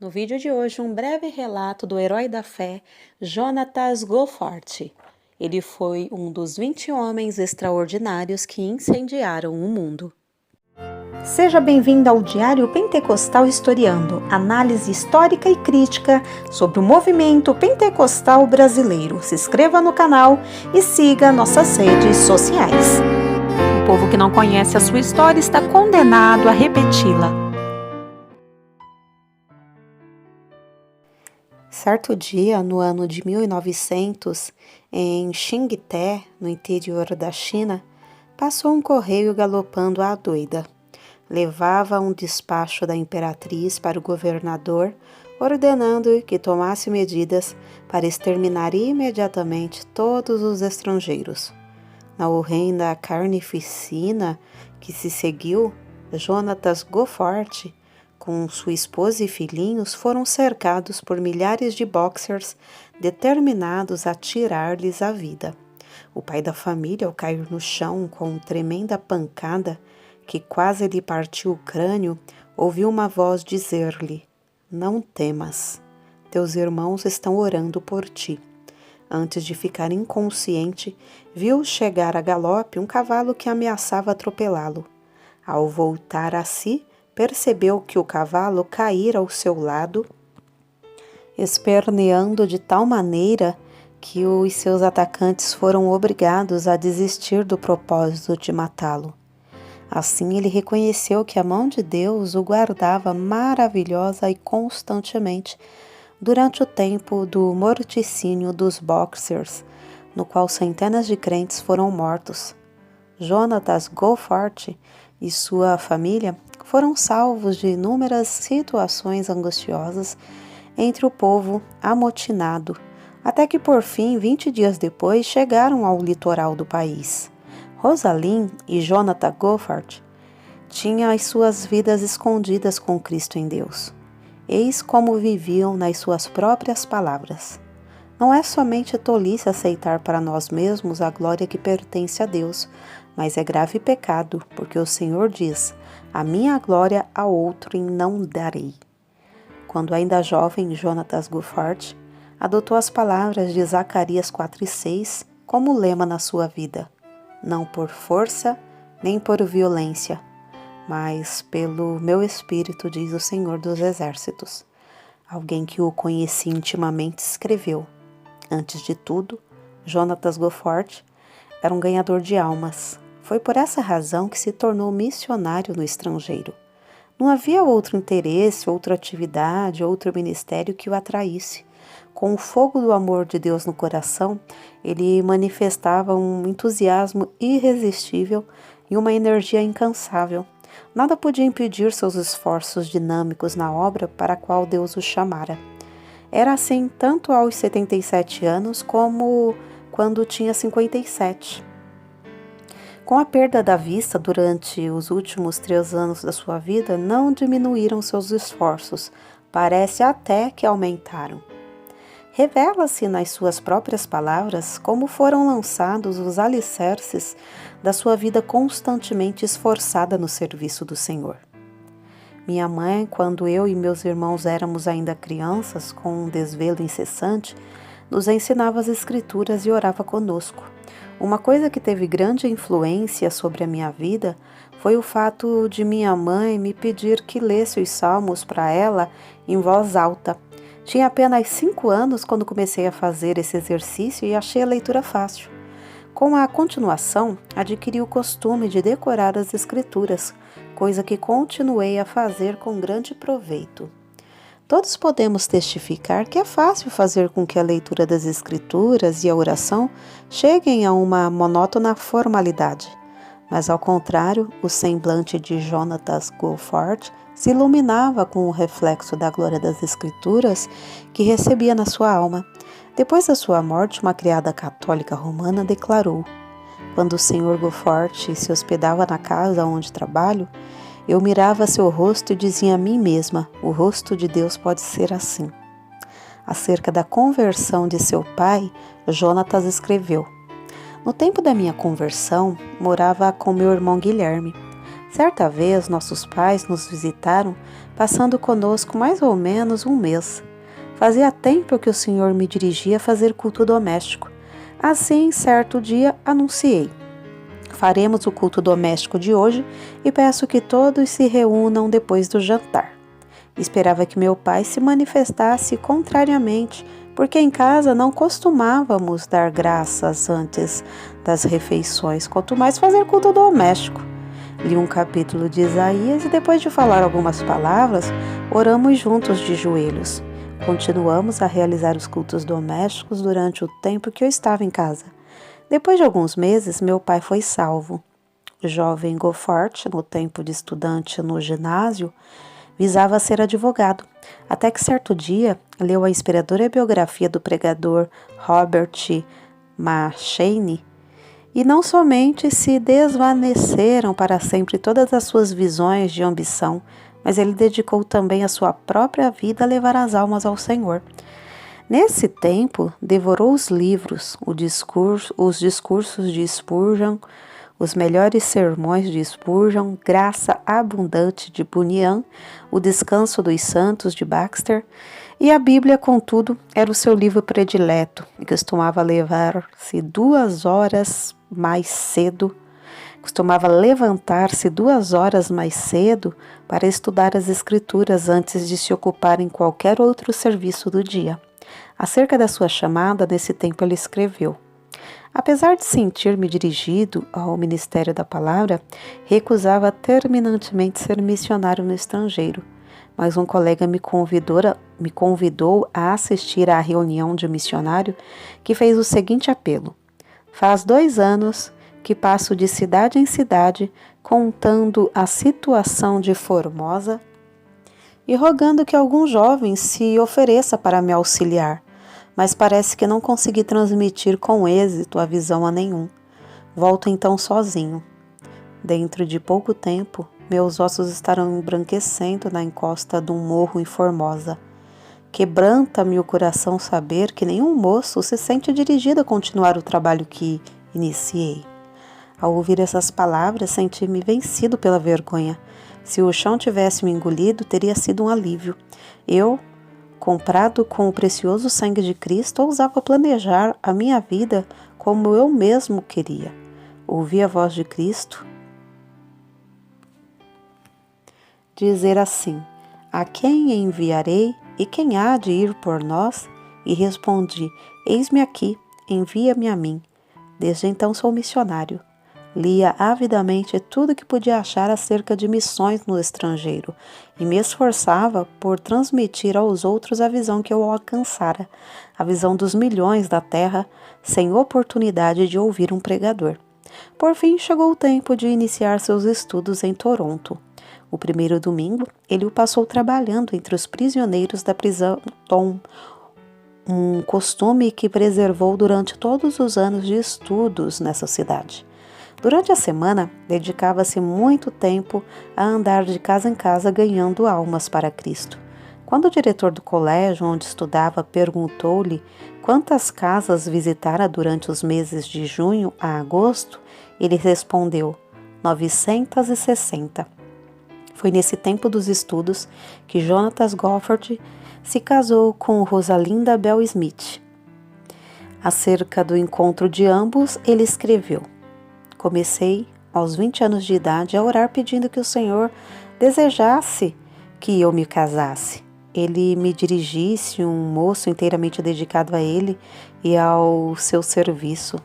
No vídeo de hoje, um breve relato do herói da fé, Jonatas Goforth. Ele foi um dos 20 homens extraordinários que incendiaram o mundo. Seja bem-vindo ao Diário Pentecostal Historiando, análise histórica e crítica sobre o movimento pentecostal brasileiro. Se inscreva no canal e siga nossas redes sociais. O povo que não conhece a sua história está condenado a repeti-la. Certo dia, no ano de 1900, em Xingté, no interior da China, passou um correio galopando à doida. Levava um despacho da imperatriz para o governador, ordenando que tomasse medidas para exterminar imediatamente todos os estrangeiros. Na horrenda carnificina que se seguiu, Jonatas Goforth, com sua esposa e filhinhos, foram cercados por milhares de boxers determinados a tirar-lhes a vida. O pai da família, ao cair no chão com tremenda pancada que quase lhe partiu o crânio, ouviu uma voz dizer-lhe: "Não temas, teus irmãos estão orando por ti." Antes de ficar inconsciente, viu chegar a galope um cavalo que ameaçava atropelá-lo. Ao voltar a si, percebeu que o cavalo caíra ao seu lado, esperneando de tal maneira que os seus atacantes foram obrigados a desistir do propósito de matá-lo. Assim ele reconheceu que a mão de Deus o guardava maravilhosa e constantemente durante o tempo do morticínio dos boxers, no qual centenas de crentes foram mortos. Jonatas Goforth e sua família foram salvos de inúmeras situações angustiosas entre o povo amotinado, até que por fim, 20 dias depois, chegaram ao litoral do país. Rosalind e Jonatas Goforth tinham as suas vidas escondidas com Cristo em Deus. Eis como viviam nas suas próprias palavras. Não é somente tolice aceitar para nós mesmos a glória que pertence a Deus, mas é grave pecado, porque o Senhor diz: "A minha glória a outrem não darei." Quando ainda jovem, Jonatas Goforth adotou as palavras de Zacarias 4:6 como lema na sua vida: "Não por força, nem por violência, mas pelo meu espírito, diz o Senhor dos Exércitos." Alguém que o conhecia intimamente escreveu: "Antes de tudo, Jonatas Goforth era um ganhador de almas. Foi por essa razão que se tornou missionário no estrangeiro. Não havia outro interesse, outra atividade, outro ministério que o atraísse. Com o fogo do amor de Deus no coração, ele manifestava um entusiasmo irresistível e uma energia incansável. Nada podia impedir seus esforços dinâmicos na obra para a qual Deus o chamara. Era assim tanto aos 77 anos como quando tinha 57. Com a perda da vista durante os últimos 3 anos da sua vida, não diminuíram seus esforços, parece até que aumentaram. Revela-se nas suas próprias palavras como foram lançados os alicerces da sua vida constantemente esforçada no serviço do Senhor. Minha mãe, quando eu e meus irmãos éramos ainda crianças, com um desvelo incessante, nos ensinava as Escrituras e orava conosco. Uma coisa que teve grande influência sobre a minha vida foi o fato de minha mãe me pedir que lesse os salmos para ela em voz alta. Tinha apenas 5 anos quando comecei a fazer esse exercício e achei a leitura fácil. Com a continuação, adquiri o costume de decorar as Escrituras, coisa que continuei a fazer com grande proveito. Todos podemos testificar que é fácil fazer com que a leitura das Escrituras e a oração cheguem a uma monótona formalidade. Mas, ao contrário, o semblante de Jonatas Goforth se iluminava com o reflexo da glória das Escrituras que recebia na sua alma. Depois da sua morte, uma criada católica romana declarou: "Quando o Sr. Goforth se hospedava na casa onde trabalho, eu mirava seu rosto e dizia a mim mesma: o rosto de Deus pode ser assim." Acerca da conversão de seu pai, Jonatas escreveu: "No tempo da minha conversão, morava com meu irmão Guilherme. Certa vez, nossos pais nos visitaram passando conosco mais ou menos um mês. Fazia tempo que o Senhor me dirigia a fazer culto doméstico. Assim, certo dia, anunciei: faremos o culto doméstico de hoje e peço que todos se reúnam depois do jantar. Esperava que meu pai se manifestasse contrariamente, porque em casa não costumávamos dar graças antes das refeições, quanto mais fazer culto doméstico. Li um capítulo de Isaías e, depois de falar algumas palavras, oramos juntos de joelhos. Continuamos a realizar os cultos domésticos durante o tempo que eu estava em casa. Depois de alguns meses, meu pai foi salvo. O jovem Goffart, no tempo de estudante no ginásio, visava ser advogado, até que certo dia leu a inspiradora biografia do pregador Robert McCheyne, e não somente se desvaneceram para sempre todas as suas visões de ambição, mas ele dedicou também a sua própria vida a levar as almas ao Senhor. Nesse tempo, devorou os livros, os discursos de Spurgeon, os melhores sermões de Spurgeon, Graça Abundante de Bunyan, O Descanso dos Santos de Baxter, e a Bíblia, contudo, era o seu livro predileto e costumava levantar-se 2 horas mais cedo para estudar as Escrituras antes de se ocupar em qualquer outro serviço do dia. Acerca da sua chamada, nesse tempo ele escreveu: apesar de sentir-me dirigido ao ministério da palavra, recusava terminantemente ser missionário no estrangeiro. Mas um colega me convidou a assistir à reunião de missionário que fez o seguinte apelo: faz 2 anos que passo de cidade em cidade contando a situação de Formosa e rogando que algum jovem se ofereça para me auxiliar, mas parece que não consegui transmitir com êxito a visão a nenhum. Volto então sozinho. Dentro de pouco tempo, meus ossos estarão embranquecendo na encosta de um morro em Formosa. Quebranta-me o coração saber que nenhum moço se sente dirigido a continuar o trabalho que iniciei. Ao ouvir essas palavras, senti-me vencido pela vergonha. Se o chão tivesse me engolido, teria sido um alívio. Eu, comprado com o precioso sangue de Cristo, ousava planejar a minha vida como eu mesmo queria. Ouvi a voz de Cristo dizer assim: a quem enviarei e quem há de ir por nós? E respondi: eis-me aqui, envia-me a mim. Desde então sou missionário. Lia avidamente tudo que podia achar acerca de missões no estrangeiro e me esforçava por transmitir aos outros a visão que eu alcançara, a visão dos milhões da terra, sem oportunidade de ouvir um pregador. Por fim, chegou o tempo de iniciar seus estudos em Toronto. O primeiro domingo, ele o passou trabalhando entre os prisioneiros da prisão Tom, um costume que preservou durante todos os anos de estudos nessa cidade. Durante a semana, dedicava-se muito tempo a andar de casa em casa ganhando almas para Cristo. Quando o diretor do colégio onde estudava perguntou-lhe quantas casas visitara durante os meses de junho a agosto, ele respondeu: 960. Foi nesse tempo dos estudos que Jonathan Gofford se casou com Rosalinda Bell Smith. Acerca do encontro de ambos, ele escreveu: comecei, aos 20 anos de idade, a orar pedindo que o Senhor desejasse que eu me casasse. Ele me dirigisse, um moço inteiramente dedicado a ele e ao seu serviço.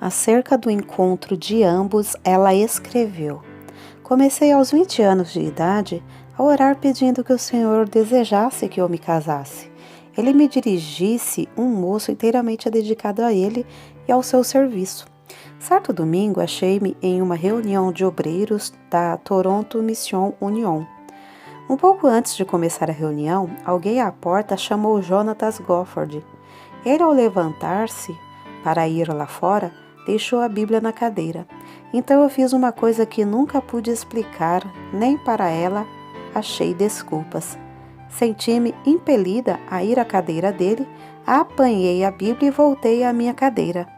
Acerca do encontro de ambos, ela escreveu: comecei aos 20 anos de idade a orar pedindo que o Senhor desejasse que eu me casasse. Ele me dirigisse, um moço inteiramente dedicado a ele e ao seu serviço. Certo domingo, achei-me em uma reunião de obreiros da Toronto Mission Union. Um pouco antes de começar a reunião, alguém à porta chamou Jonathan Gofford. Ele, ao levantar-se para ir lá fora, deixou a Bíblia na cadeira. Então eu fiz uma coisa que nunca pude explicar, nem para ela achei desculpas. Senti-me impelida a ir à cadeira dele, apanhei a Bíblia e voltei à minha cadeira.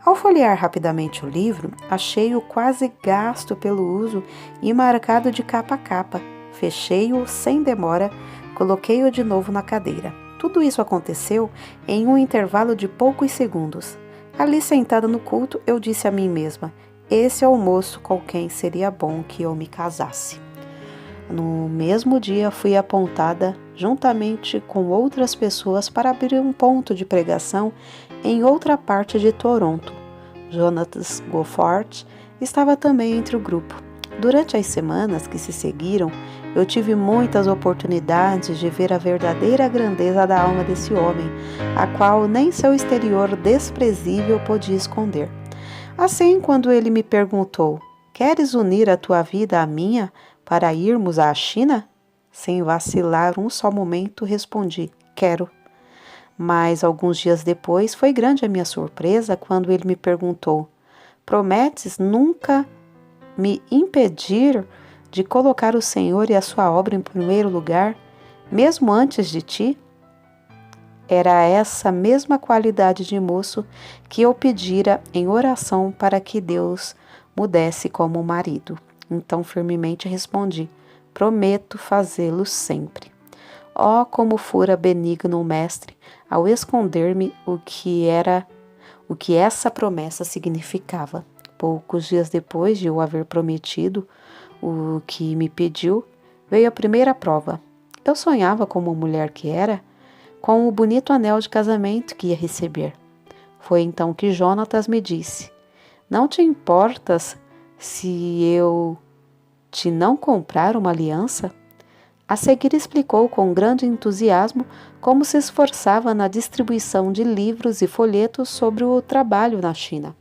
Ao folhear rapidamente o livro, achei-o quase gasto pelo uso e marcado de capa a capa. fechei-o sem demora, coloquei-o de novo na cadeira. Tudo isso aconteceu em um intervalo de poucos segundos. Ali sentada no culto, eu disse a mim mesma: esse é o moço com quem seria bom que eu me casasse. No mesmo dia, fui apontada, juntamente com outras pessoas, para abrir um ponto de pregação em outra parte de Toronto. Jonathan Goforth estava também entre o grupo. Durante as semanas que se seguiram, eu tive muitas oportunidades de ver a verdadeira grandeza da alma desse homem, a qual nem seu exterior desprezível podia esconder. Assim, quando ele me perguntou: queres unir a tua vida à minha para irmos à China? Sem vacilar um só momento, respondi: quero. Mas alguns dias depois, foi grande a minha surpresa quando ele me perguntou: prometes nunca me impedir de colocar o Senhor e a sua obra em primeiro lugar, mesmo antes de ti? Era essa mesma qualidade de moço que eu pedira em oração para que Deus me desse como marido. Então firmemente respondi: prometo fazê-lo sempre. Oh, como fora benigno o mestre ao esconder-me o que essa promessa significava. Poucos dias depois de eu haver prometido o que me pediu, veio a primeira prova. Eu sonhava, como mulher que era, com o bonito anel de casamento que ia receber. Foi então que Jonatas me disse: não te importas se eu te não comprar uma aliança? A seguir explicou com grande entusiasmo como se esforçava na distribuição de livros e folhetos sobre o trabalho na China.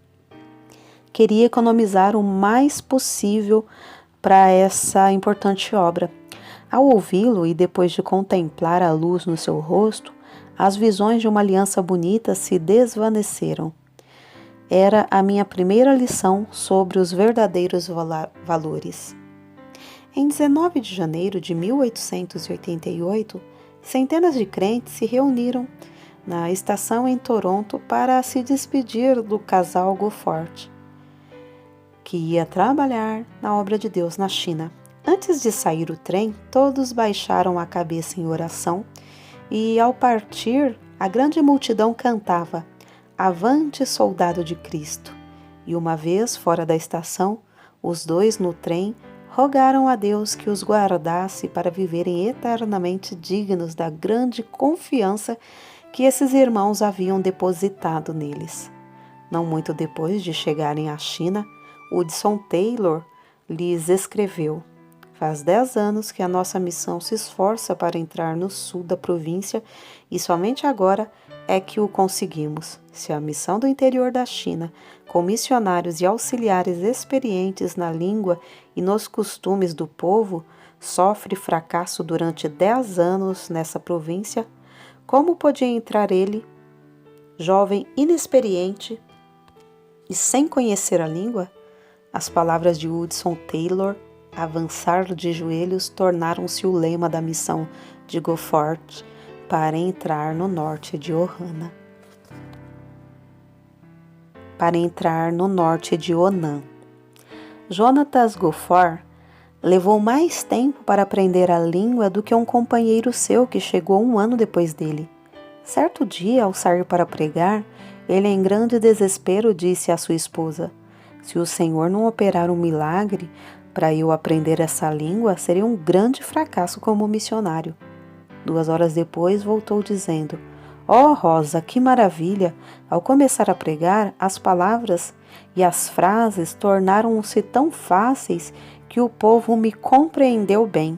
Queria economizar o mais possível para essa importante obra. Ao ouvi-lo e depois de contemplar a luz no seu rosto, as visões de uma aliança bonita se desvaneceram. Era a minha primeira lição sobre os verdadeiros valores. Em 19 de janeiro de 1888, centenas de crentes se reuniram na estação em Toronto para se despedir do casal Goforth, que ia trabalhar na obra de Deus na China. Antes de sair o trem, todos baixaram a cabeça em oração e, ao partir, a grande multidão cantava: Avante, soldado de Cristo! E uma vez fora da estação, os dois no trem rogaram a Deus que os guardasse para viverem eternamente dignos da grande confiança que esses irmãos haviam depositado neles. Não muito depois de chegarem à China, Hudson Taylor lhes escreveu: faz 10 anos que a nossa missão se esforça para entrar no sul da província e somente agora é que o conseguimos. Se a missão do interior da China, com missionários e auxiliares experientes na língua e nos costumes do povo, sofre fracasso durante 10 anos nessa província, como podia entrar ele, jovem inexperiente e sem conhecer a língua? As palavras de Hudson Taylor, avançar de joelhos, tornaram-se o lema da missão de Goforth para entrar no norte de Honan. Jonathan Goforth levou mais tempo para aprender a língua do que um companheiro seu que chegou 1 ano depois dele. Certo dia, ao sair para pregar, ele em grande desespero disse à sua esposa: se o Senhor não operar um milagre para eu aprender essa língua, seria um grande fracasso como missionário. 2 horas depois, voltou dizendo: oh, Rosa, que maravilha! Ao começar a pregar, as palavras e as frases tornaram-se tão fáceis que o povo me compreendeu bem.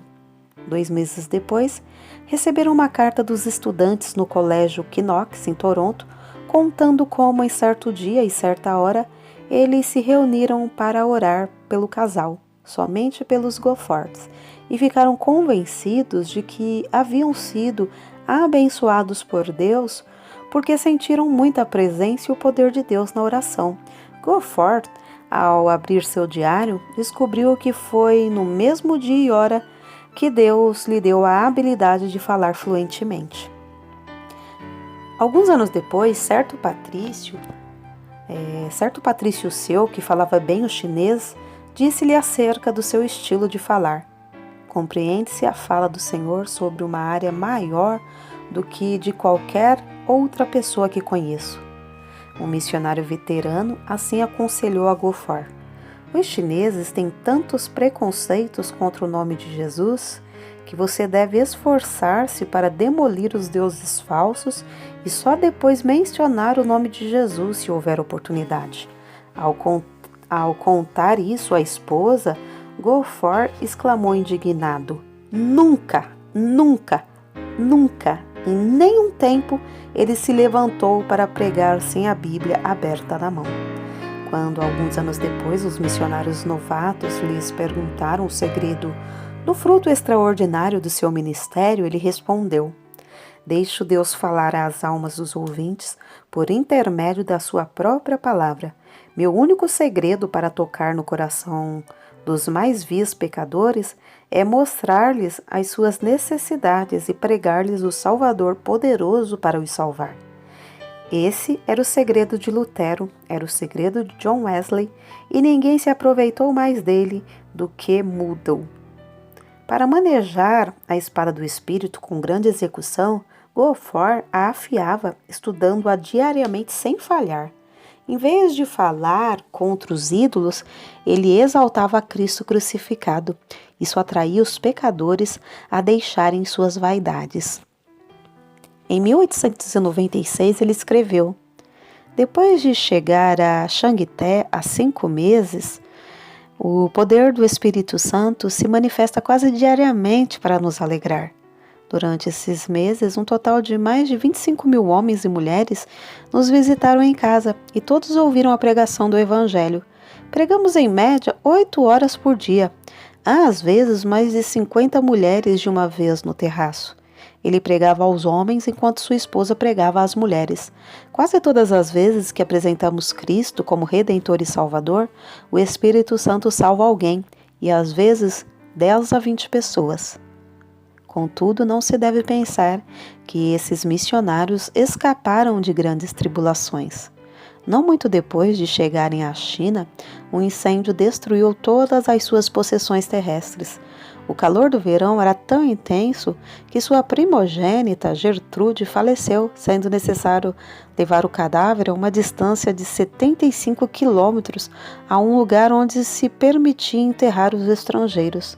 2 meses depois, receberam uma carta dos estudantes no colégio Knox, em Toronto, contando como, em certo dia e certa hora, eles se reuniram para orar pelo casal, somente pelos Goforths, e ficaram convencidos de que haviam sido abençoados por Deus porque sentiram muita presença e o poder de Deus na oração. Goforth, ao abrir seu diário, descobriu que foi no mesmo dia e hora que Deus lhe deu a habilidade de falar fluentemente. Alguns anos depois, certo patrício seu, que falava bem o chinês, disse-lhe acerca do seu estilo de falar. compreende-se a fala do Senhor sobre uma área maior do que de qualquer outra pessoa que conheço. Um missionário veterano assim aconselhou a Gofor: os chineses têm tantos preconceitos contra o nome de Jesus que você deve esforçar-se para demolir os deuses falsos e só depois mencionar o nome de Jesus se houver oportunidade. Ao contar isso à esposa, Gofor exclamou indignado: nunca, nunca, nunca, em nenhum tempo ele se levantou para pregar sem a Bíblia aberta na mão. Quando, alguns anos depois, os missionários novatos lhes perguntaram o segredo do fruto extraordinário do seu ministério, ele respondeu: deixo Deus falar às almas dos ouvintes por intermédio da sua própria palavra. Meu único segredo para tocar no coração dos mais vis pecadores é mostrar-lhes as suas necessidades e pregar-lhes o Salvador poderoso para os salvar. Esse era o segredo de Lutero, era o segredo de John Wesley, e ninguém se aproveitou mais dele do que Moodle. Para manejar a espada do Espírito com grande execução, Gofor a afiava, estudando-a diariamente sem falhar. Em vez de falar contra os ídolos, ele exaltava Cristo crucificado. Isso atraía os pecadores a deixarem suas vaidades. Em 1896, ele escreveu: depois de chegar a Xangté há 5 meses, o poder do Espírito Santo se manifesta quase diariamente para nos alegrar. Durante esses meses, um total de mais de 25 mil homens e mulheres nos visitaram em casa e todos ouviram a pregação do Evangelho. Pregamos em média 8 horas por dia. Há, às vezes, mais de 50 mulheres de uma vez no terraço. Ele pregava aos homens enquanto sua esposa pregava às mulheres. Quase todas as vezes que apresentamos Cristo como Redentor e Salvador, o Espírito Santo salva alguém, e às vezes 10 a 20 pessoas. Contudo, não se deve pensar que esses missionários escaparam de grandes tribulações. Não muito depois de chegarem à China, um incêndio destruiu todas as suas possessões terrestres. O calor do verão era tão intenso que sua primogênita, Gertrude, faleceu, sendo necessário levar o cadáver a uma distância de 75 quilômetros a um lugar onde se permitia enterrar os estrangeiros.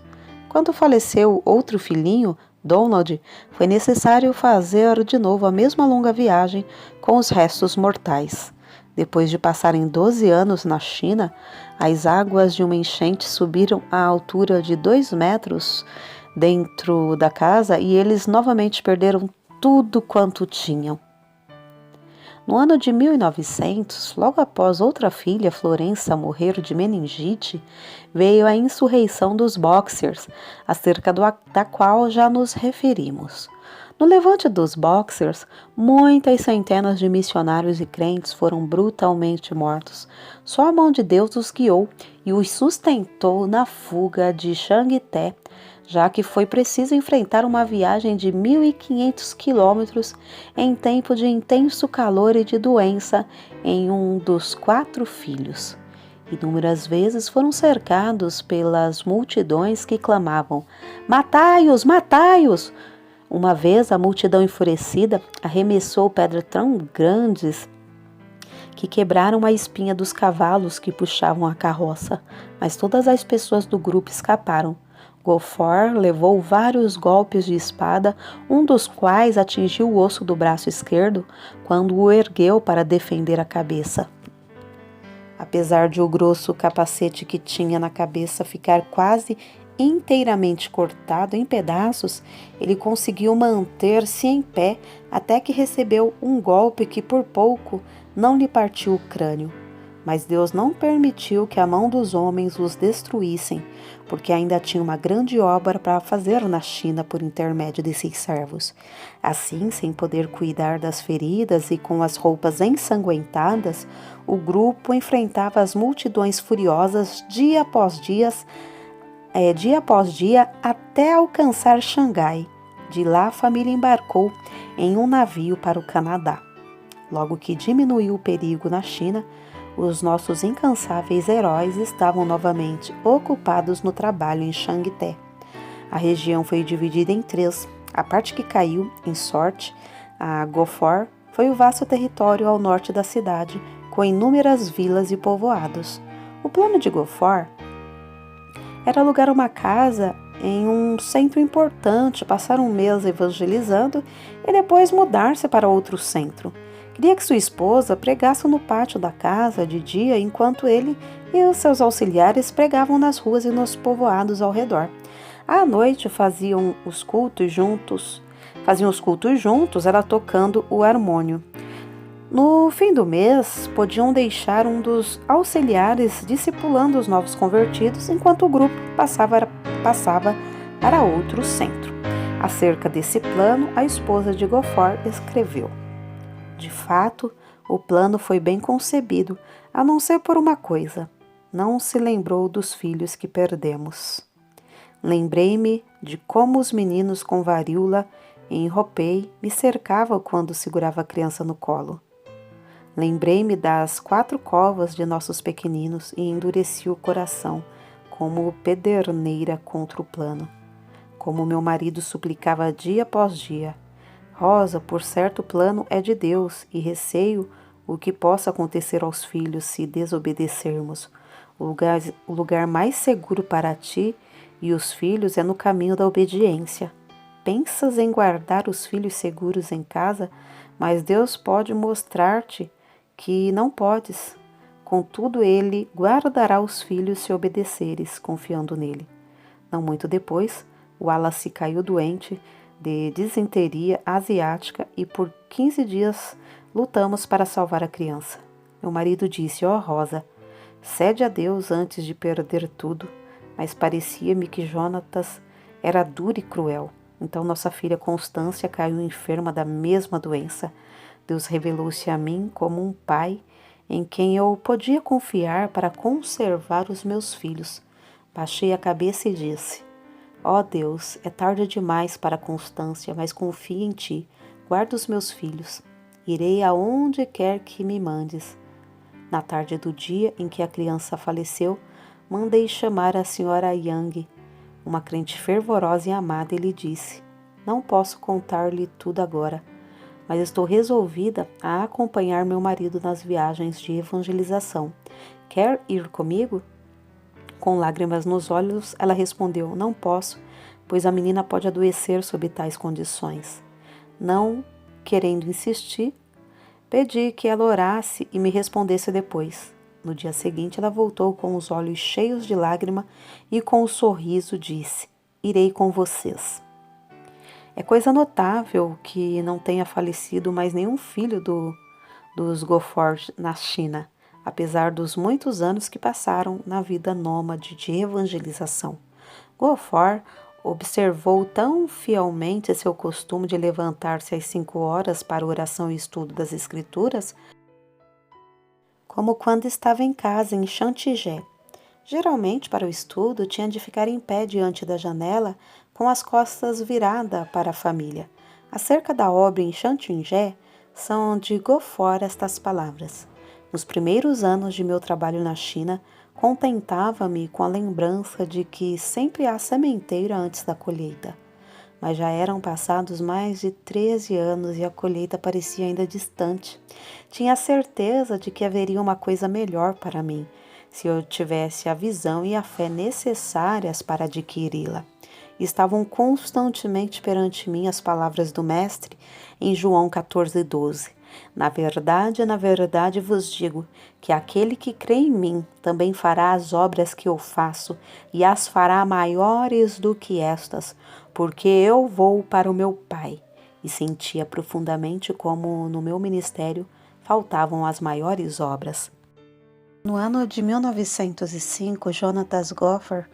Quando faleceu outro filhinho, Donald, foi necessário fazer de novo a mesma longa viagem com os restos mortais. Depois de passarem 12 anos na China, as águas de uma enchente subiram à altura de 2 metros dentro da casa e eles novamente perderam tudo quanto tinham. No ano de 1900, logo após outra filha, Florença, morrer de meningite, veio a insurreição dos Boxers, acerca da qual já nos referimos. No levante dos Boxers, muitas centenas de missionários e crentes foram brutalmente mortos. Só a mão de Deus os guiou e os sustentou na fuga de Xangté, já que foi preciso enfrentar uma viagem de 1.500 quilômetros em tempo de intenso calor e de doença em um dos 4 filhos. Inúmeras vezes foram cercados pelas multidões que clamavam: "Matai-os! Matai-os!" Uma vez, a multidão enfurecida arremessou pedras tão grandes que quebraram a espinha dos cavalos que puxavam a carroça, mas todas as pessoas do grupo escaparam. Gofor levou vários golpes de espada, um dos quais atingiu o osso do braço esquerdo quando o ergueu para defender a cabeça. Apesar de o grosso capacete que tinha na cabeça ficar quase inteiramente cortado em pedaços, ele conseguiu manter-se em pé até que recebeu um golpe que por pouco não lhe partiu o crânio. Mas Deus não permitiu que a mão dos homens os destruíssem, porque ainda tinha uma grande obra para fazer na China por intermédio desses servos. Assim, sem poder cuidar das feridas e com as roupas ensanguentadas, o grupo enfrentava as multidões furiosas dia após dia até alcançar Xangai. De lá a família embarcou em um navio para o Canadá. Logo que diminuiu o perigo na China, os nossos incansáveis heróis estavam novamente ocupados no trabalho em Xangté. A região foi dividida em três. A parte que caiu, em sorte, a Gofor, foi o vasto território ao norte da cidade, com inúmeras vilas e povoados. O plano de Gofor era alugar uma casa em um centro importante, passar um mês evangelizando e depois mudar-se para outro centro. Queria que sua esposa pregasse no pátio da casa de dia, enquanto ele e os seus auxiliares pregavam nas ruas e nos povoados ao redor. À noite faziam os cultos juntos, ela tocando o harmônio. No fim do mês, podiam deixar um dos auxiliares discipulando os novos convertidos, enquanto o grupo passava para outro centro. Acerca desse plano, a esposa de Gofor escreveu: de fato, o plano foi bem concebido, a não ser por uma coisa: não se lembrou dos filhos que perdemos. Lembrei-me de como os meninos com varíola em Ropei me cercavam quando segurava a criança no colo. Lembrei-me das 4 covas de nossos pequeninos e endureci o coração, como pederneira contra o plano. Como meu marido suplicava dia após dia: Rosa, por certo o plano é de Deus, e receio o que possa acontecer aos filhos se desobedecermos. O lugar mais seguro para ti e os filhos é no caminho da obediência. Pensas em guardar os filhos seguros em casa, mas Deus pode mostrar-te que não podes. Contudo, ele guardará os filhos se obedeceres, confiando nele. Não muito depois, Wallace caiu doente de disenteria asiática e por 15 dias lutamos para salvar a criança. Meu marido disse: Rosa, cede a Deus antes de perder tudo. Mas parecia-me que Jonatas era duro e cruel. Então nossa filha Constância caiu enferma da mesma doença. Deus revelou-se a mim como um pai em quem eu podia confiar para conservar os meus filhos. Baixei a cabeça e disse: Deus, é tarde demais para Constância, mas confio em ti. Guarda os meus filhos. Irei aonde quer que me mandes. Na tarde do dia em que a criança faleceu, mandei chamar a senhora Yang, uma crente fervorosa e amada, e lhe disse: não posso contar-lhe tudo agora, mas estou resolvida a acompanhar meu marido nas viagens de evangelização. Quer ir comigo? Com lágrimas nos olhos, ela respondeu: não posso, pois a menina pode adoecer sob tais condições. Não querendo insistir, pedi que ela orasse e me respondesse depois. No dia seguinte, ela voltou com os olhos cheios de lágrima e com um sorriso disse: irei com vocês. É coisa notável que não tenha falecido mais nenhum filho dos Gofor na China, apesar dos muitos anos que passaram na vida nômade de evangelização. Gofor observou tão fielmente seu costume de levantar-se às 5 horas para oração e estudo das Escrituras, como quando estava em casa em Chantigé. Geralmente, para o estudo, tinha de ficar em pé diante da janela, com as costas viradas para a família. Acerca da obra em Chantigé, são de Gofor estas palavras: nos primeiros anos de meu trabalho na China, contentava-me com a lembrança de que sempre há sementeira antes da colheita. Mas já eram passados mais de 13 anos e a colheita parecia ainda distante. Tinha a certeza de que haveria uma coisa melhor para mim, se eu tivesse a visão e a fé necessárias para adquiri-la. Estavam constantemente perante mim as palavras do Mestre em João 14:12. Na verdade vos digo que aquele que crê em mim também fará as obras que eu faço e as fará maiores do que estas, porque eu vou para o meu Pai. E sentia profundamente como no meu ministério faltavam as maiores obras. No ano de 1905, Jonatas Gofor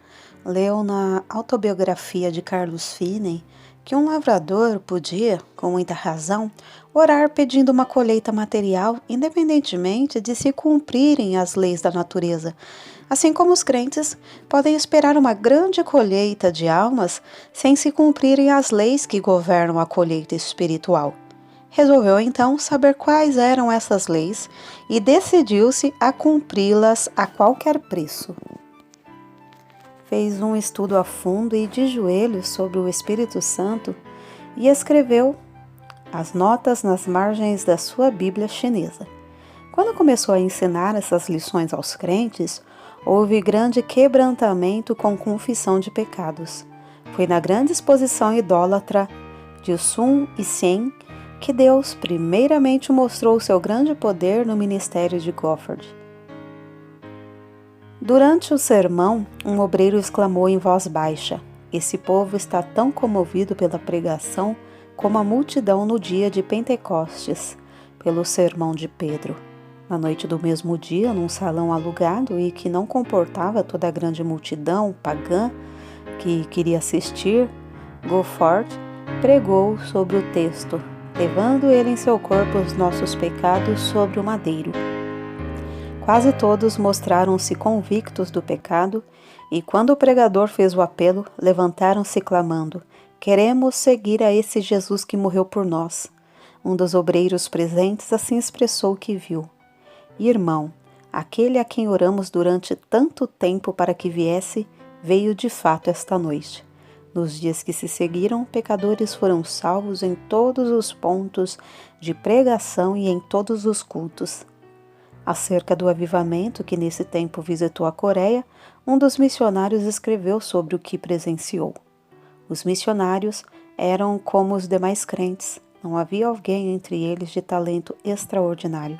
leu na autobiografia de Carlos Finney que um lavrador podia, com muita razão, orar pedindo uma colheita material, independentemente de se cumprirem as leis da natureza, assim como os crentes podem esperar uma grande colheita de almas sem se cumprirem as leis que governam a colheita espiritual. Resolveu então saber quais eram essas leis e decidiu-se a cumpri-las a qualquer preço. fez um estudo a fundo e de joelhos sobre o Espírito Santo e escreveu as notas nas margens da sua Bíblia chinesa. Quando começou a ensinar essas lições aos crentes, houve grande quebrantamento com confissão de pecados. Foi na grande exposição idólatra de Sun Yat-sen que Deus primeiramente mostrou seu grande poder no ministério de Gofford. Durante o sermão, um obreiro exclamou em voz baixa: "Esse povo está tão comovido pela pregação como a multidão no dia de Pentecostes, pelo sermão de Pedro." Na noite do mesmo dia, num salão alugado e que não comportava toda a grande multidão pagã que queria assistir, Gofford pregou sobre o texto, levando ele em seu corpo os nossos pecados sobre o madeiro. Quase todos mostraram-se convictos do pecado e, quando o pregador fez o apelo, levantaram-se clamando: "Queremos seguir a esse Jesus que morreu por nós." Um dos obreiros presentes assim expressou o que viu: "Irmão, aquele a quem oramos durante tanto tempo para que viesse, veio de fato esta noite." Nos dias que se seguiram, pecadores foram salvos em todos os pontos de pregação e em todos os cultos. Acerca do avivamento que nesse tempo visitou a Coreia, um dos missionários escreveu sobre o que presenciou. Os missionários eram como os demais crentes, não havia alguém entre eles de talento extraordinário.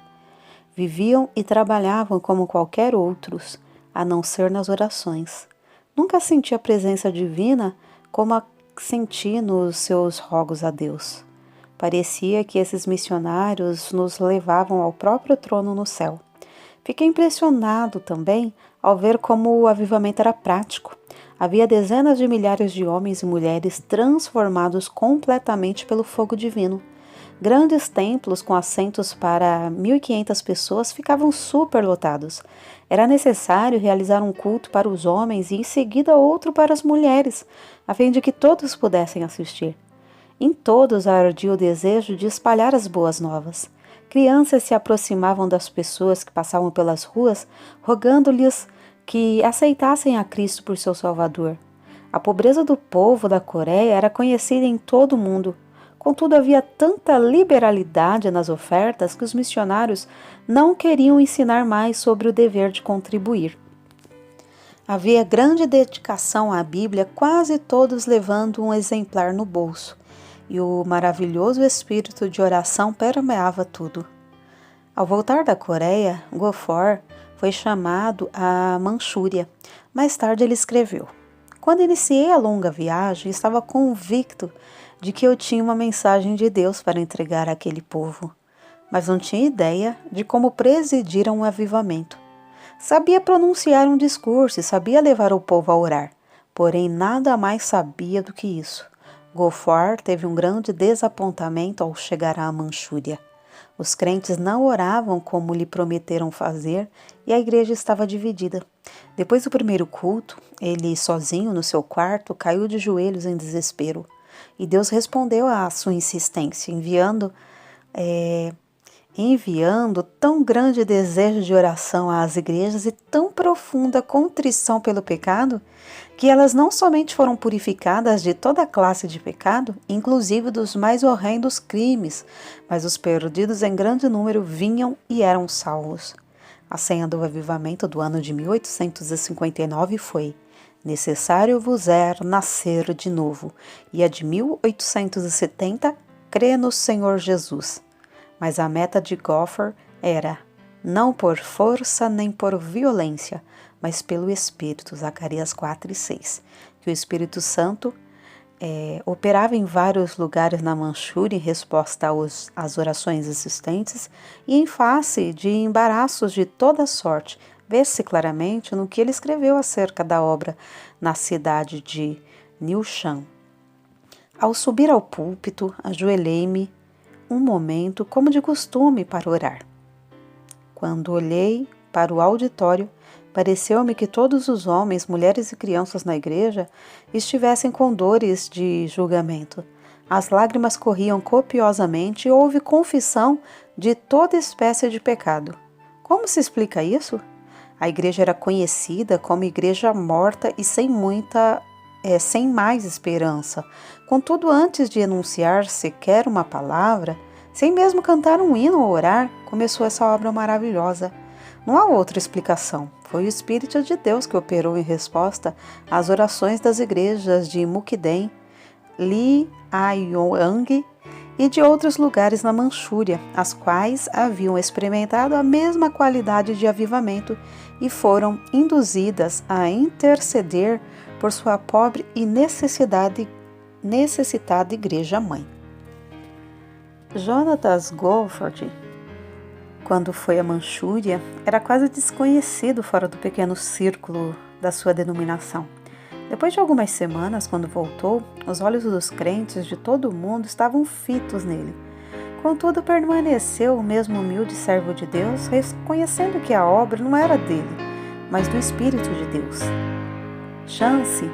Viviam e trabalhavam como qualquer outros, a não ser nas orações. Nunca senti a presença divina como a senti nos seus rogos a Deus. Parecia que esses missionários nos levavam ao próprio trono no céu. Fiquei impressionado também ao ver como o avivamento era prático. Havia dezenas de milhares de homens e mulheres transformados completamente pelo fogo divino. Grandes templos com assentos para 1.500 pessoas ficavam superlotados. Era necessário realizar um culto para os homens e em seguida outro para as mulheres, a fim de que todos pudessem assistir. Em todos ardia o desejo de espalhar as boas novas. Crianças se aproximavam das pessoas que passavam pelas ruas, rogando-lhes que aceitassem a Cristo por seu Salvador. A pobreza do povo da Coreia era conhecida em todo o mundo. Contudo, havia tanta liberalidade nas ofertas que os missionários não queriam ensinar mais sobre o dever de contribuir. Havia grande dedicação à Bíblia, quase todos levando um exemplar no bolso, e o maravilhoso espírito de oração permeava tudo. Ao voltar da Coreia, Gofford foi chamado à Manchúria. Mais tarde ele escreveu: "Quando iniciei a longa viagem, estava convicto de que eu tinha uma mensagem de Deus para entregar àquele povo, mas não tinha ideia de como presidir a um avivamento. Sabia pronunciar um discurso e sabia levar o povo a orar, porém nada mais sabia do que isso." Gofford teve um grande desapontamento ao chegar à Manchúria. Os crentes não oravam como lhe prometeram fazer e a igreja estava dividida. Depois do primeiro culto, ele, sozinho no seu quarto, caiu de joelhos em desespero. E Deus respondeu à sua insistência, enviando tão grande desejo de oração às igrejas e tão profunda contrição pelo pecado, que elas não somente foram purificadas de toda classe de pecado, inclusive dos mais horrendos crimes, mas os perdidos em grande número vinham e eram salvos. A senha do avivamento do ano de 1859 foi: "Necessário vos é nascer de novo", e a de 1870, "Crê no Senhor Jesus." Mas a meta de Gofford era: "Não por força nem por violência, mas pelo Espírito", Zacarias 4:6. Que o Espírito Santo operava em vários lugares na Manchúria em resposta às orações existentes e em face de embaraços de toda sorte. Vê-se claramente no que ele escreveu acerca da obra na cidade de Nilshan. "Ao subir ao púlpito, ajoelhei-me um momento, como de costume, para orar. Quando olhei para o auditório, pareceu-me que todos os homens, mulheres e crianças na igreja estivessem com dores de julgamento. As lágrimas corriam copiosamente e houve confissão de toda espécie de pecado. Como se explica isso? A igreja era conhecida como igreja morta e sem mais esperança. Contudo, antes de enunciar sequer uma palavra, sem mesmo cantar um hino ou orar, começou essa obra maravilhosa. Não há outra explicação. Foi o Espírito de Deus que operou em resposta às orações das igrejas de Mukden, Liaoyang e de outros lugares na Manchúria, as quais haviam experimentado a mesma qualidade de avivamento e foram induzidas a interceder por sua pobre e necessitada igreja-mãe. Jonatas Gofford, quando foi à Manchúria, era quase desconhecido fora do pequeno círculo da sua denominação. Depois de algumas semanas, quando voltou, os olhos dos crentes de todo o mundo estavam fitos nele. Contudo, permaneceu o mesmo humilde servo de Deus, reconhecendo que a obra não era dele, mas do Espírito de Deus. Shanxi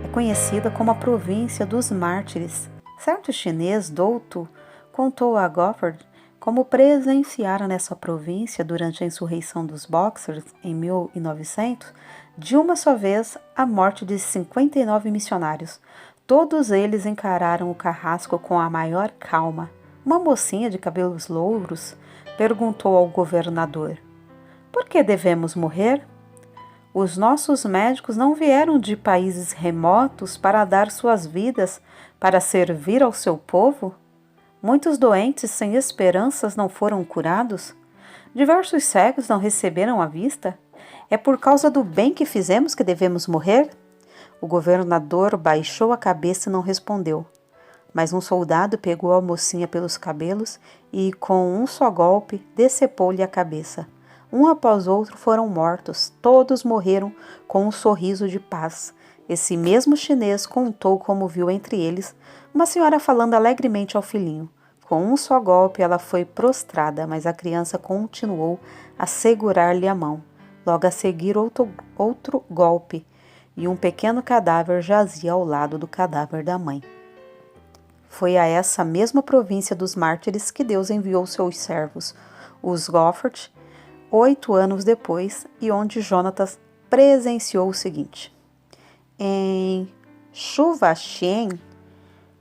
é conhecida como a província dos mártires. Certo chinês douto contou a Gofford como presenciara nessa província durante a insurreição dos Boxers em 1900, de uma só vez, a morte de 59 missionários. Todos eles encararam o carrasco com a maior calma. Uma mocinha de cabelos louros perguntou ao governador: "Por que devemos morrer? Os nossos médicos não vieram de países remotos para dar suas vidas para servir ao seu povo? Muitos doentes sem esperanças não foram curados? Diversos cegos não receberam a vista? É por causa do bem que fizemos que devemos morrer?" O governador baixou a cabeça e não respondeu. Mas um soldado pegou a mocinha pelos cabelos e, com um só golpe, decepou-lhe a cabeça. Um após outro foram mortos, todos morreram com um sorriso de paz. Esse mesmo chinês contou como viu entre eles uma senhora falando alegremente ao filhinho. Com um só golpe ela foi prostrada, mas a criança continuou a segurar-lhe a mão. Logo a seguir outro golpe, e um pequeno cadáver jazia ao lado do cadáver da mãe. Foi a essa mesma província dos mártires que Deus enviou seus servos, os Gofford, 8 anos depois, e onde Jonatas presenciou o seguinte. Em Chuvachien,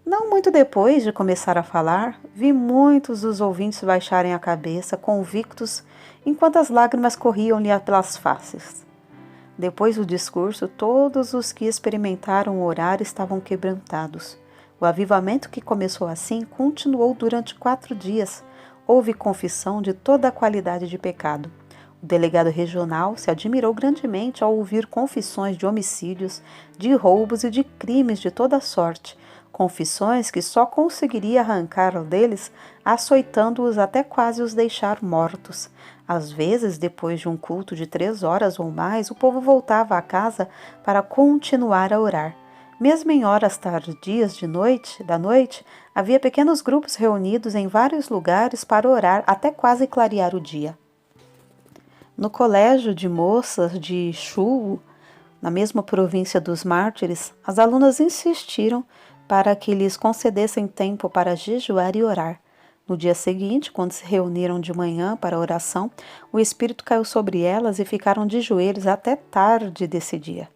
não muito depois de começar a falar, vi muitos dos ouvintes baixarem a cabeça, convictos, enquanto as lágrimas corriam-lhe pelas faces. Depois do discurso, todos os que experimentaram orar estavam quebrantados. O avivamento que começou assim continuou durante 4 dias. Houve confissão de toda a qualidade de pecado. O delegado regional se admirou grandemente ao ouvir confissões de homicídios, de roubos e de crimes de toda sorte, confissões que só conseguiria arrancar deles açoitando-os até quase os deixar mortos. Às vezes, depois de um culto de 3 horas ou mais, o povo voltava à casa para continuar a orar. Mesmo em horas tardias da noite, havia pequenos grupos reunidos em vários lugares para orar até quase clarear o dia. No colégio de moças de Shu, na mesma província dos mártires, as alunas insistiram para que lhes concedessem tempo para jejuar e orar. No dia seguinte, quando se reuniram de manhã para a oração, o Espírito caiu sobre elas e ficaram de joelhos até tarde desse dia.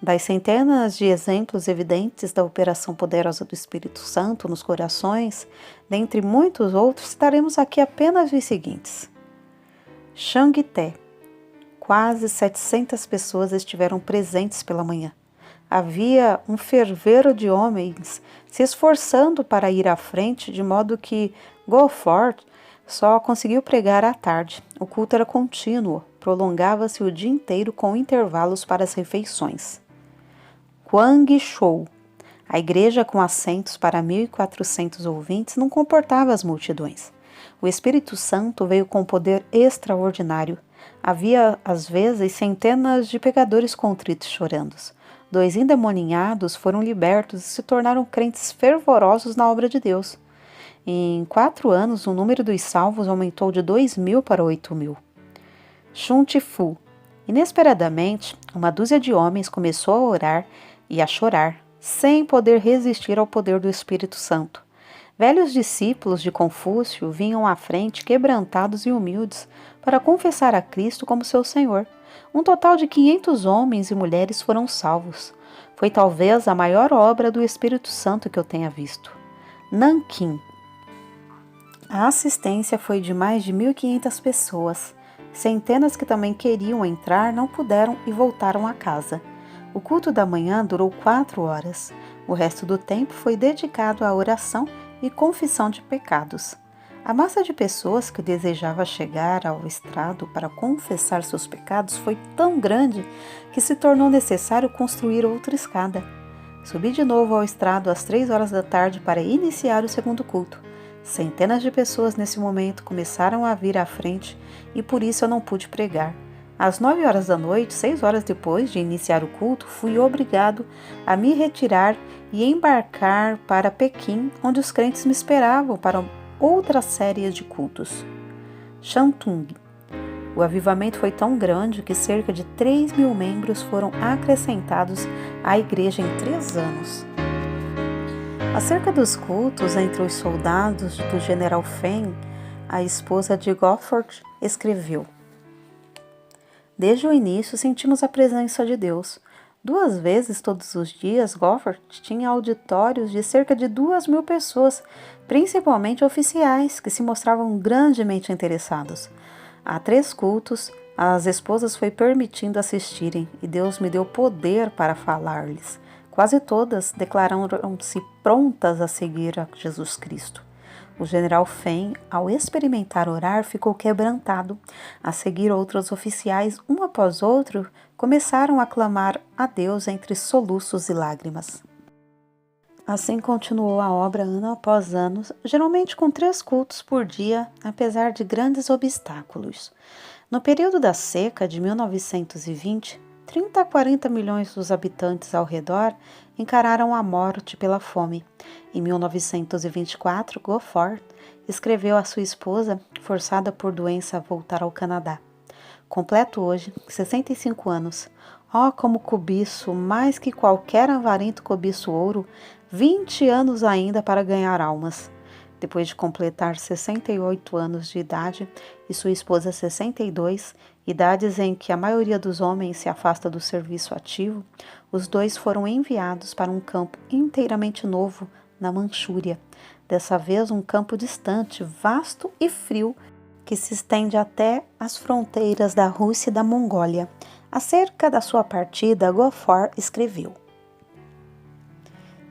Das centenas de exemplos evidentes da operação poderosa do Espírito Santo nos corações, dentre muitos outros, citaremos aqui apenas os seguintes. Shangté. Quase 700 pessoas estiveram presentes pela manhã. Havia um fervor de homens se esforçando para ir à frente, de modo que Gofford só conseguiu pregar à tarde. O culto era contínuo, prolongava-se o dia inteiro com intervalos para as refeições. Guangzhou. A igreja com assentos para 1.400 ouvintes não comportava as multidões. O Espírito Santo veio com poder extraordinário. Havia, às vezes, centenas de pecadores contritos chorando. 2 endemoninhados foram libertos e se tornaram crentes fervorosos na obra de Deus. Em 4 anos, o número dos salvos aumentou de 2.000 para 8.000. Chuntifu. Inesperadamente, uma dúzia de homens começou a orar e a chorar, sem poder resistir ao poder do Espírito Santo. Velhos discípulos de Confúcio vinham à frente quebrantados e humildes para confessar a Cristo como seu Senhor. Um total de 500 homens e mulheres foram salvos. Foi talvez a maior obra do Espírito Santo que eu tenha visto. Nanquim. A assistência foi de mais de 1.500 pessoas. Centenas que também queriam entrar não puderam e voltaram a casa. O culto da manhã durou 4 horas. O resto do tempo foi dedicado à oração e confissão de pecados. A massa de pessoas que desejava chegar ao estrado para confessar seus pecados foi tão grande que se tornou necessário construir outra escada. Subi de novo ao estrado às 3 horas da tarde para iniciar o segundo culto. Centenas de pessoas nesse momento começaram a vir à frente e por isso eu não pude pregar. Às 9 horas da noite, 6 horas depois de iniciar o culto, fui obrigado a me retirar e embarcar para Pequim, onde os crentes me esperavam para outra série de cultos. Shantung. O avivamento foi tão grande que cerca de 3.000 membros foram acrescentados à igreja em 3 anos. Acerca dos cultos entre os soldados do general Feng, a esposa de Gofford escreveu: Desde o início sentimos a presença de Deus. 2 vezes todos os dias, Gofford tinha auditórios de cerca de 2.000 pessoas, principalmente oficiais, que se mostravam grandemente interessados. Há 3 cultos, as esposas foi permitindo assistirem e Deus me deu poder para falar-lhes. Quase todas declararam-se prontas a seguir a Jesus Cristo. O general Feng, ao experimentar orar, ficou quebrantado. A seguir, outros oficiais, um após outro, começaram a clamar a Deus entre soluços e lágrimas. Assim continuou a obra ano após ano, geralmente com 3 cultos por dia, apesar de grandes obstáculos. No período da seca de 1920, 30 a 40 milhões dos habitantes ao redor encararam a morte pela fome. Em 1924, Gofford escreveu à sua esposa, forçada por doença a voltar ao Canadá: Completo hoje 65 anos. Oh, como cobiço, mais que qualquer avarento cobiço ouro, 20 anos ainda para ganhar almas. Depois de completar 68 anos de idade e sua esposa 62, idades em que a maioria dos homens se afasta do serviço ativo, os dois foram enviados para um campo inteiramente novo na Manchúria. Dessa vez um campo distante, vasto e frio, que se estende até as fronteiras da Rússia e da Mongólia. Acerca da sua partida, Gofford escreveu: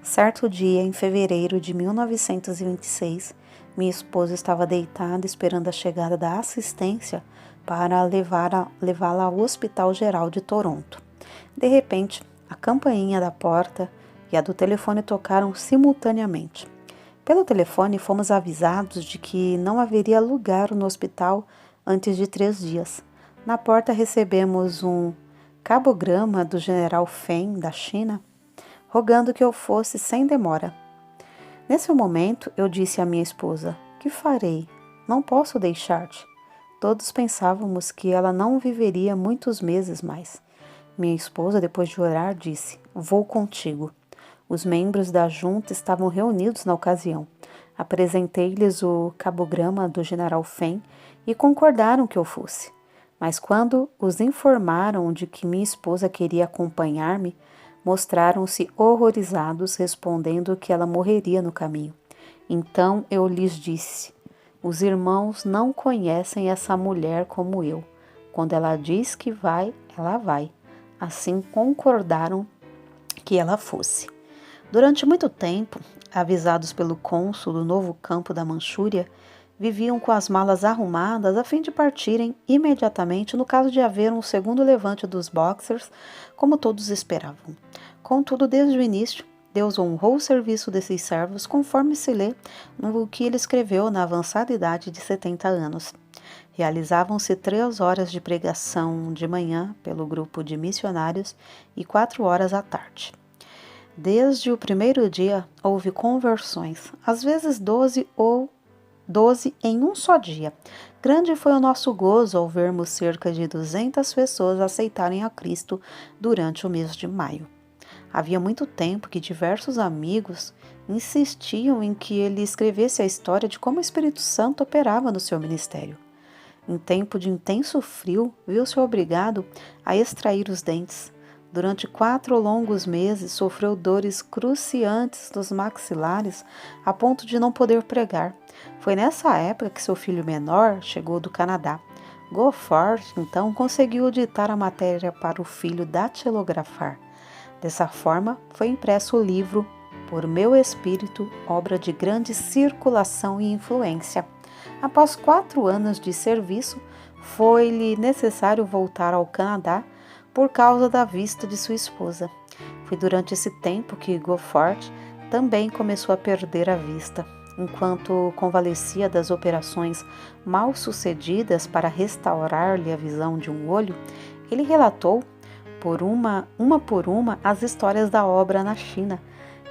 Certo dia, em fevereiro de 1926, minha esposa estava deitada esperando a chegada da assistência para levá-la ao Hospital Geral de Toronto. De repente, a campainha da porta e a do telefone tocaram simultaneamente. Pelo telefone, fomos avisados de que não haveria lugar no hospital antes de 3 dias. Na porta recebemos um cabograma do general Feng, da China, rogando que eu fosse sem demora. Nesse momento, eu disse à minha esposa: Que farei? Não posso deixar-te. Todos pensávamos que ela não viveria muitos meses mais. Minha esposa, depois de orar, disse: Vou contigo. Os membros da junta estavam reunidos na ocasião. Apresentei-lhes o cabograma do general Feng e concordaram que eu fosse. Mas quando os informaram de que minha esposa queria acompanhar-me, mostraram-se horrorizados, respondendo que ela morreria no caminho. Então eu lhes disse: Os irmãos não conhecem essa mulher como eu. Quando ela diz que vai, ela vai. Assim concordaram que ela fosse. Durante muito tempo, avisados pelo cônsul do novo campo da Manchúria, viviam com as malas arrumadas a fim de partirem imediatamente no caso de haver um segundo levante dos Boxers, como todos esperavam. Contudo, desde o início, Deus honrou o serviço desses servos, conforme se lê no que ele escreveu na avançada idade de 70 anos. Realizavam-se 3 horas de pregação de manhã pelo grupo de missionários e 4 horas à tarde. Desde o primeiro dia houve conversões, às vezes 12 em um só dia. Grande foi o nosso gozo ao vermos cerca de 200 pessoas aceitarem a Cristo durante o mês de maio. Havia muito tempo que diversos amigos insistiam em que ele escrevesse a história de como o Espírito Santo operava no seu ministério. Em tempo de intenso frio, viu-se obrigado a extrair os dentes. Durante 4 longos meses, sofreu dores cruciantes nos maxilares, a ponto de não poder pregar. Foi nessa época que seu filho menor chegou do Canadá. Gofford, então, conseguiu ditar a matéria para o filho datilografar. Dessa forma, foi impresso o livro Por Meu Espírito, obra de grande circulação e influência. Após 4 anos de serviço, foi-lhe necessário voltar ao Canadá por causa da vista de sua esposa. Foi durante esse tempo que Gofford também começou a perder a vista. Enquanto convalescia das operações mal sucedidas para restaurar-lhe a visão de um olho, ele relatou, uma por uma, as histórias da obra na China,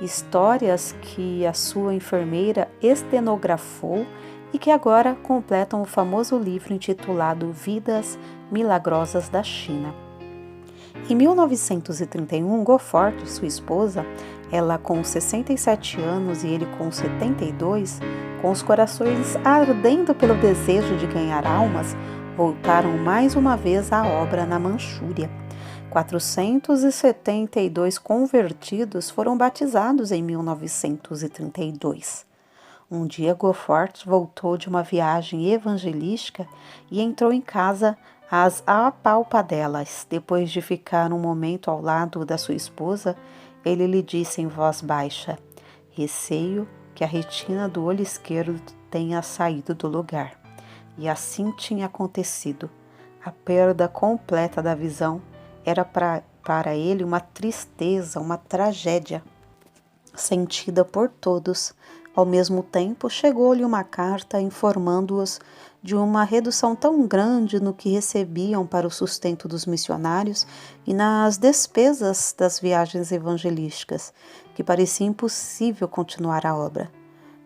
histórias que a sua enfermeira estenografou e que agora completam o famoso livro intitulado Vidas Milagrosas da China. Em 1931, Gofford, sua esposa, ela com 67 anos e ele com 72, com os corações ardendo pelo desejo de ganhar almas, voltaram mais uma vez à obra na Manchúria. 472 convertidos foram batizados em 1932. Um dia, Gofford voltou de uma viagem evangelística e entrou em casa às apalpadelas. Depois de ficar um momento ao lado da sua esposa, ele lhe disse em voz baixa: "Receio que a retina do olho esquerdo tenha saído do lugar." E assim tinha acontecido. A perda completa da visão era para ele uma tristeza, uma tragédia, sentida por todos. Ao mesmo tempo, chegou-lhe uma carta informando-os de uma redução tão grande no que recebiam para o sustento dos missionários e nas despesas das viagens evangelísticas, que parecia impossível continuar a obra.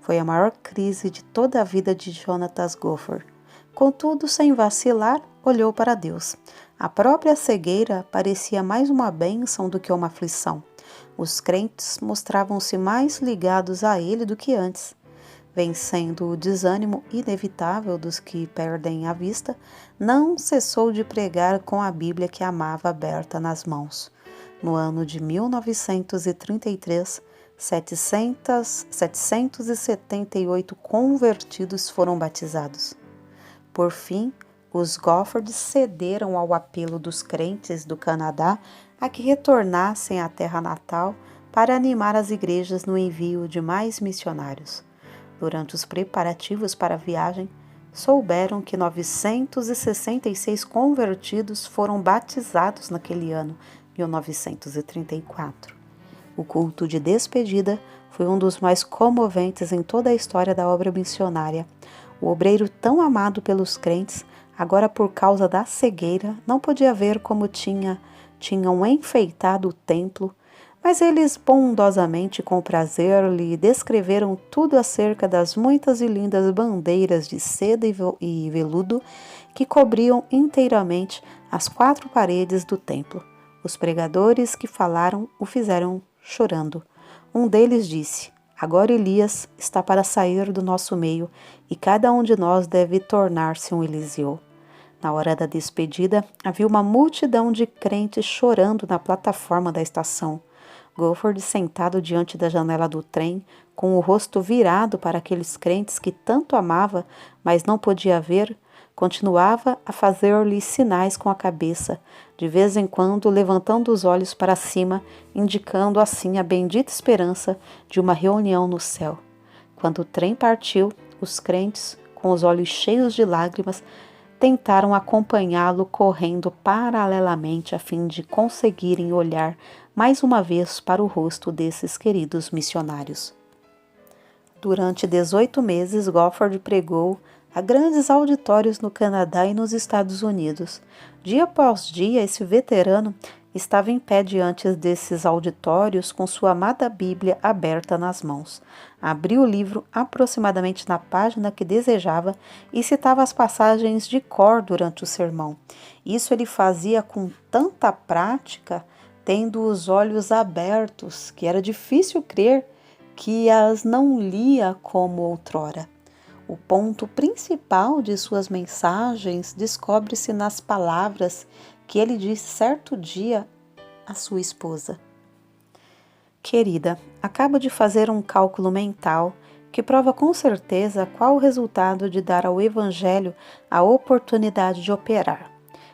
Foi a maior crise de toda a vida de Jonathan Gofford. Contudo, sem vacilar, olhou para Deus. A própria cegueira parecia mais uma bênção do que uma aflição. Os crentes mostravam-se mais ligados a ele do que antes. Vencendo o desânimo inevitável dos que perdem a vista, não cessou de pregar com a Bíblia que amava aberta nas mãos. No ano de 1933, 778 convertidos foram batizados. Por fim, os Gofford cederam ao apelo dos crentes do Canadá a que retornassem à terra natal para animar as igrejas no envio de mais missionários. Durante os preparativos para a viagem, souberam que 966 convertidos foram batizados naquele ano, 1934. O culto de despedida foi um dos mais comoventes em toda a história da obra missionária. O obreiro tão amado pelos crentes, agora por causa da cegueira, não podia ver como tinham enfeitado o templo, mas eles bondosamente e com prazer lhe descreveram tudo acerca das muitas e lindas bandeiras de seda e veludo que cobriam inteiramente as 4 paredes do templo. Os pregadores que falaram o fizeram chorando. Um deles disse: "Agora Elias está para sair do nosso meio e cada um de nós deve tornar-se um Eliseu." Na hora da despedida, havia uma multidão de crentes chorando na plataforma da estação. Gofford, sentado diante da janela do trem, com o rosto virado para aqueles crentes que tanto amava, mas não podia ver, continuava a fazer-lhes sinais com a cabeça, de vez em quando levantando os olhos para cima, indicando assim a bendita esperança de uma reunião no céu. Quando o trem partiu, os crentes, com os olhos cheios de lágrimas, tentaram acompanhá-lo correndo paralelamente a fim de conseguirem olhar mais uma vez para o rosto desses queridos missionários. Durante 18 meses, Gofford pregou a grandes auditórios no Canadá e nos Estados Unidos. Dia após dia, esse veterano estava em pé diante desses auditórios com sua amada Bíblia aberta nas mãos. Abriu o livro aproximadamente na página que desejava e citava as passagens de cor durante o sermão. Isso ele fazia com tanta prática, tendo os olhos abertos, que era difícil crer que as não lia como outrora. O ponto principal de suas mensagens descobre-se nas palavras que ele disse certo dia à sua esposa. Querida, acabo de fazer um cálculo mental que prova com certeza qual o resultado de dar ao Evangelho a oportunidade de operar.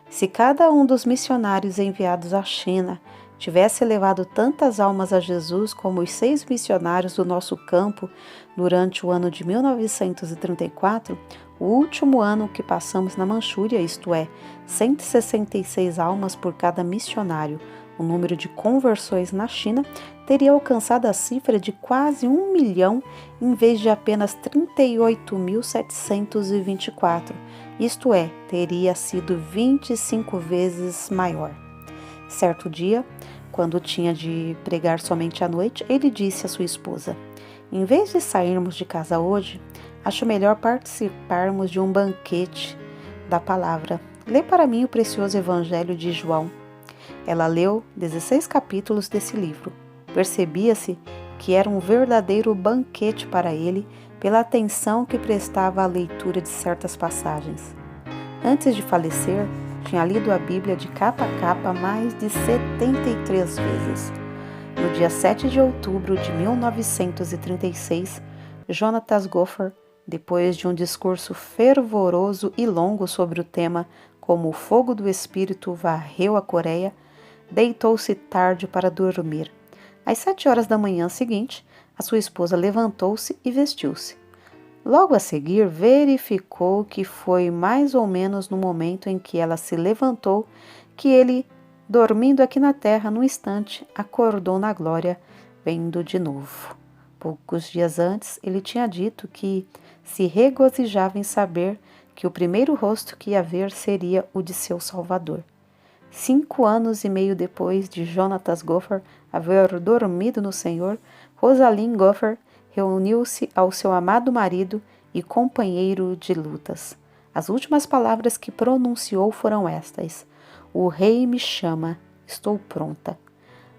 Se cada um dos missionários enviados à China tivesse levado tantas almas a Jesus como os 6 missionários do nosso campo durante o ano de 1934, o último ano que passamos na Manchúria, isto é, 166 almas por cada missionário, o número de conversões na China teria alcançado a cifra de quase 1 milhão em vez de apenas 38.724, isto é, teria sido 25 vezes maior. Certo dia, quando tinha de pregar somente à noite, ele disse à sua esposa: em vez de sairmos de casa hoje, acho melhor participarmos de um banquete da palavra. Lê para mim o precioso Evangelho de João. Ela leu 16 capítulos desse livro. Percebia-se que era um verdadeiro banquete para ele pela atenção que prestava à leitura de certas passagens. Antes de falecer, tinha lido a Bíblia de capa a capa mais de 73 vezes. No dia 7 de outubro de 1936, Jonathan Gofer, depois de um discurso fervoroso e longo sobre o tema como o fogo do Espírito varreu a Coreia, deitou-se tarde para dormir. Às 7 horas da manhã seguinte, a sua esposa levantou-se e vestiu-se. Logo a seguir, verificou que foi mais ou menos no momento em que ela se levantou que ele, dormindo aqui na terra num instante, acordou na glória, vendo de novo. Poucos dias antes, ele tinha dito que se regozijava em saber que o primeiro rosto que ia ver seria o de seu Salvador. 5 anos e meio depois de Jonathan Gofer haver dormido no Senhor, Rosalind Gofer reuniu-se ao seu amado marido e companheiro de lutas. As últimas palavras que pronunciou foram estas: o rei me chama, estou pronta.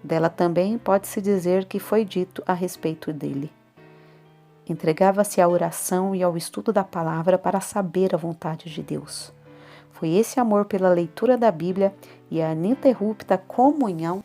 Dela também pode-se dizer que foi dito a respeito dele. Entregava-se à oração e ao estudo da palavra para saber a vontade de Deus. Foi esse amor pela leitura da Bíblia e a ininterrupta comunhão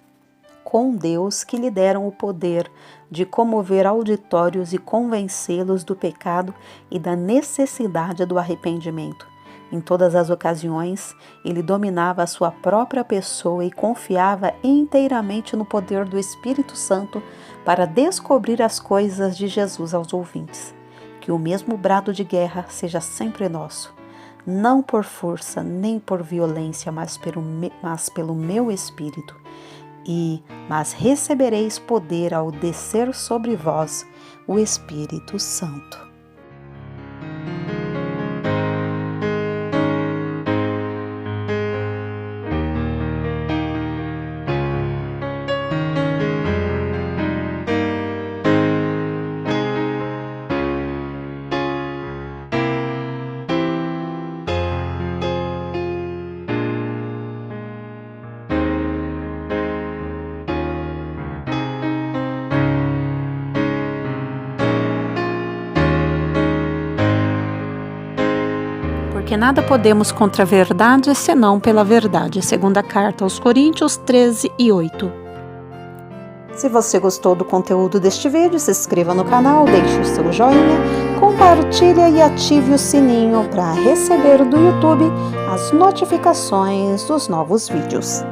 com Deus que lhe deram o poder de comover auditórios e convencê-los do pecado e da necessidade do arrependimento. Em todas as ocasiões, ele dominava a sua própria pessoa e confiava inteiramente no poder do Espírito Santo para descobrir as coisas de Jesus aos ouvintes. Que o mesmo brado de guerra seja sempre nosso, não por força nem por violência, mas pelo meu Espírito. Mas recebereis poder ao descer sobre vós o Espírito Santo. Porque nada podemos contra a verdade, senão pela verdade. Segunda carta aos Coríntios 13:8. Se você gostou do conteúdo deste vídeo, se inscreva no canal, deixe o seu joinha, compartilhe e ative o sininho para receber do YouTube as notificações dos novos vídeos.